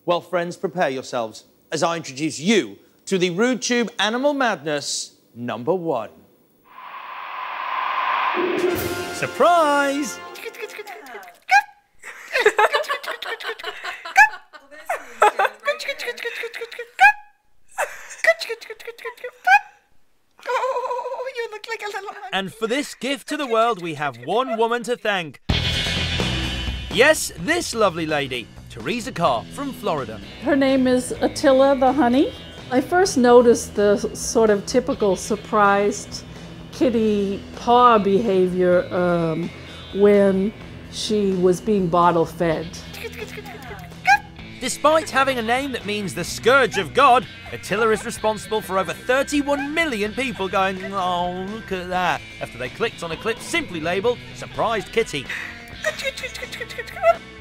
Well, friends, prepare yourselves as I introduce you to the Rude Tube Animal Madness #1. Surprise! Oh, you look like a little monkey. And for this gift to the world, we have one woman to thank. Yes, this lovely lady, Theresa Carr from Florida. Her name is Attila the Honey. I first noticed the sort of typical surprised kitty paw behavior when she was being bottle fed. Despite having a name that means the scourge of God, Attila is responsible for over 31 million people going, "Oh, look at that," after they clicked on a clip simply labelled Surprised Kitty.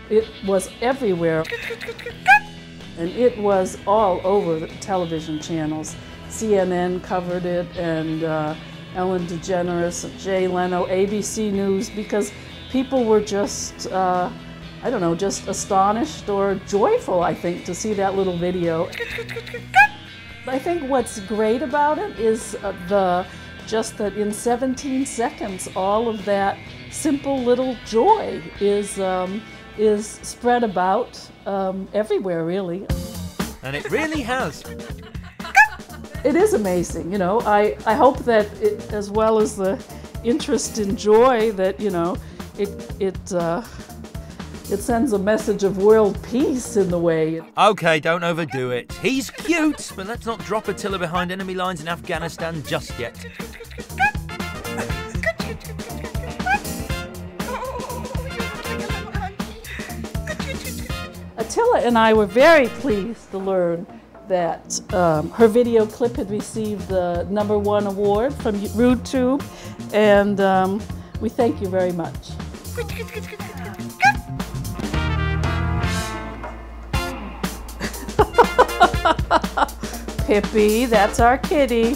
It was everywhere, and it was all over the television channels. CNN covered it, and Ellen DeGeneres, Jay Leno, ABC News, because people were just, I don't know, just astonished or joyful, I think, to see that little video. I think what's great about it is just that in 17 seconds, all of that simple little joy is spread about everywhere, really. And it really has. It is amazing, you know. I hope that it, as well as the interest in joy, that, you know, it sends a message of world peace in the way. Okay, don't overdo it. He's cute, but let's not drop Attila behind enemy lines in Afghanistan just yet. Attila and I were very pleased to learn that her video clip had received the #1 award from Rude Tube, and we thank you very much. Pippi, that's our kitty.